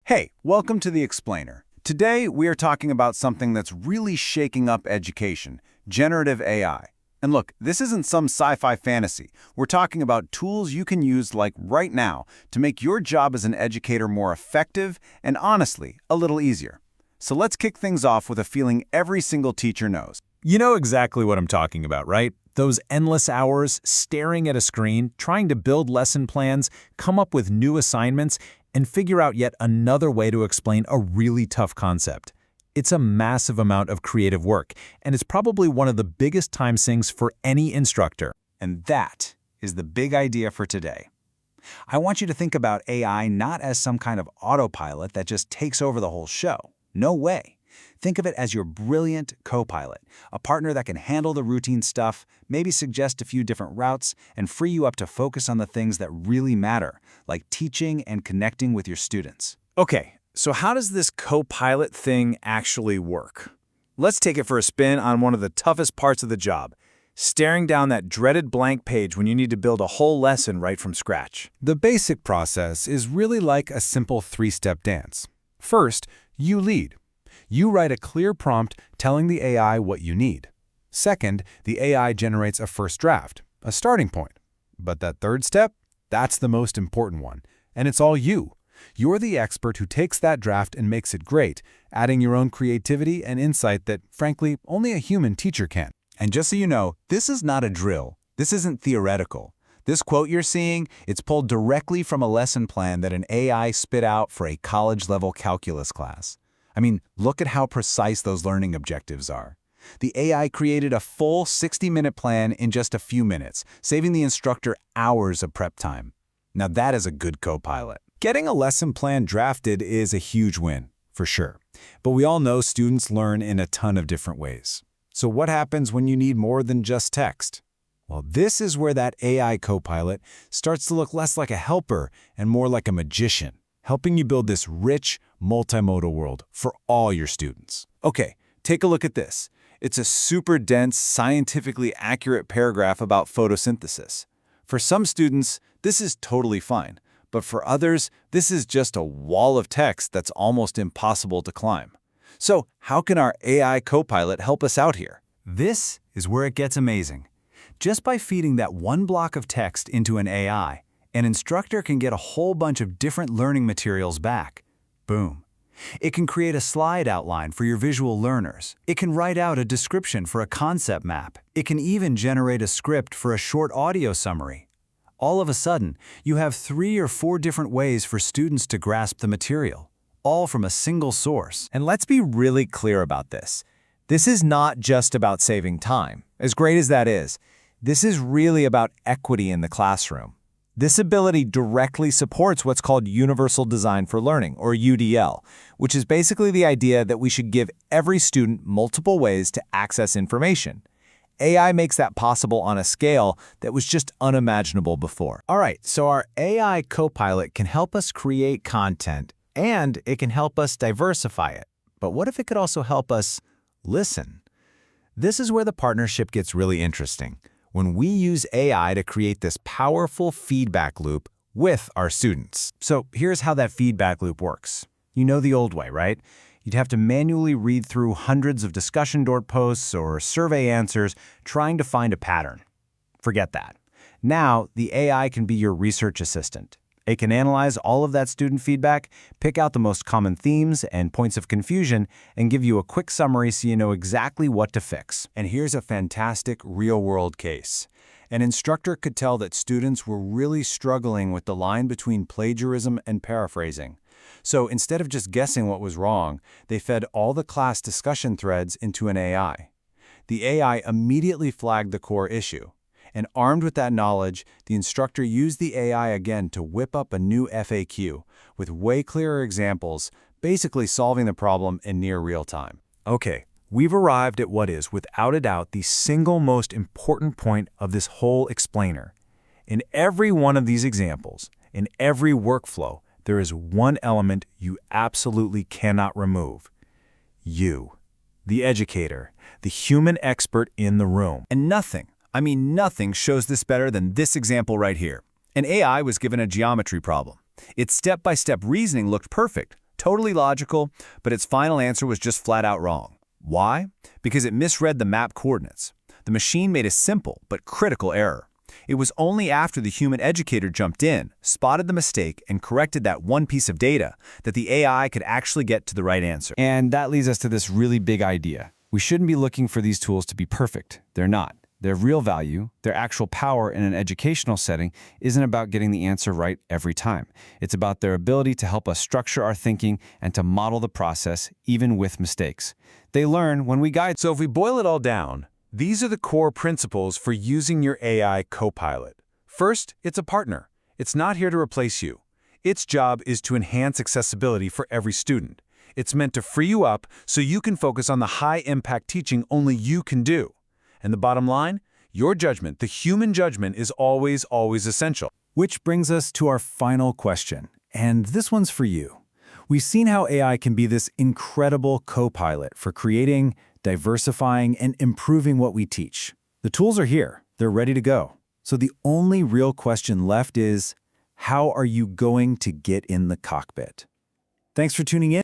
Hey, welcome to The Explainer. Today, we are talking about something that's really shaking up education, generative AI. And look, this isn't some sci-fi fantasy. We're talking about tools you can use like right now to make your job as an educator more effective and honestly, a little easier. So let's kick things off with a feeling every single teacher knows. You know exactly what I'm talking about, right? Those endless hours staring at a screen, trying to build lesson plans, come up with new assignments, and figure out yet another way to explain a really tough concept. It's a massive amount of creative work, and it's probably one of the biggest time sinks for any instructor. And that is the big idea for today. I want you to think about AI not as some kind of autopilot that just takes over the whole show. No way. Think of it as your brilliant co-pilot, a partner that can handle the routine stuff, maybe suggest a few different routes, and free you up to focus on the things that really matter, like teaching and connecting with your students. Okay, so how does this co-pilot thing actually work? Let's take it for a spin on one of the toughest parts of the job, staring down that dreaded blank page when you need to build a whole lesson right from scratch. The basic process is really like a simple three-step dance. First, you lead. You write a clear prompt telling the AI what you need. Second, the AI generates a first draft, a starting point. But that third step, that's the most important one, and it's all you. You're the expert who takes that draft and makes it great, adding your own creativity and insight that, frankly, only a human teacher can. And just so you know, this is not a drill. This isn't theoretical. This quote you're seeing, it's pulled directly from a lesson plan that an AI spit out for a college-level calculus class. I mean, look at how precise those learning objectives are. The AI created a full 60-minute plan in just a few minutes, saving the instructor hours of prep time. Now that is a good co-pilot. Getting a lesson plan drafted is a huge win, for sure. But we all know students learn in a ton of different ways. So what happens when you need more than just text? Well, this is where that AI co-pilot starts to look less like a helper and more like a magician, helping you build this rich, multimodal world for all your students. Okay, take a look at this. It's a super dense, scientifically accurate paragraph about photosynthesis. For some students, this is totally fine. But for others, this is just a wall of text that's almost impossible to climb. So how can our AI co-pilot help us out here? This is where it gets amazing. Just by feeding that one block of text into an AI, an instructor can get a whole bunch of different learning materials back. Boom. It can create a slide outline for your visual learners. It can write out a description for a concept map. It can even generate a script for a short audio summary. All of a sudden, you have 3 or 4 different ways for students to grasp the material, all from a single source. And let's be really clear about this. This is not just about saving time. As great as that is, this is really about equity in the classroom. This ability directly supports what's called Universal Design for Learning, or UDL, which is basically the idea that we should give every student multiple ways to access information. AI makes that possible on a scale that was just unimaginable before. All right, so our AI co-pilot can help us create content, and it can help us diversify it. But what if it could also help us listen? This is where the partnership gets really interesting, when we use AI to create this powerful feedback loop with our students. So here's how that feedback loop works. You know the old way, right? You'd have to manually read through hundreds of discussion board posts or survey answers trying to find a pattern. Forget that. Now, the AI can be your research assistant. It can analyze all of that student feedback, pick out the most common themes and points of confusion, and give you a quick summary so you know exactly what to fix. And here's a fantastic real-world case. An instructor could tell that students were really struggling with the line between plagiarism and paraphrasing. So instead of just guessing what was wrong, they fed all the class discussion threads into an AI. The AI immediately flagged the core issue. And armed with that knowledge, the instructor used the AI again to whip up a new FAQ with way clearer examples, basically solving the problem in near real time. Okay, we've arrived at what is, without a doubt, the single most important point of this whole explainer. In every one of these examples, in every workflow, there is one element you absolutely cannot remove. You, the educator, the human expert in the room. And nothing shows this better than this example right here. An AI was given a geometry problem. Its step-by-step reasoning looked perfect. Totally logical, but its final answer was just flat out wrong. Why? Because it misread the map coordinates. The machine made a simple but critical error. It was only after the human educator jumped in, spotted the mistake, and corrected that one piece of data that the AI could actually get to the right answer. And that leads us to this really big idea. We shouldn't be looking for these tools to be perfect. They're not. Their real value, their actual power in an educational setting, isn't about getting the answer right every time. It's about their ability to help us structure our thinking and to model the process, even with mistakes. They learn when we guide. So if we boil it all down, these are the core principles for using your AI copilot. First, it's a partner. It's not here to replace you. Its job is to enhance accessibility for every student. It's meant to free you up so you can focus on the high-impact teaching only you can do. And the bottom line? Your judgment, the human judgment, is always, always essential. Which brings us to our final question, and this one's for you. We've seen how AI can be this incredible co-pilot for creating, diversifying, and improving what we teach. The tools are here. They're ready to go. So the only real question left is, how are you going to get in the cockpit? Thanks for tuning in.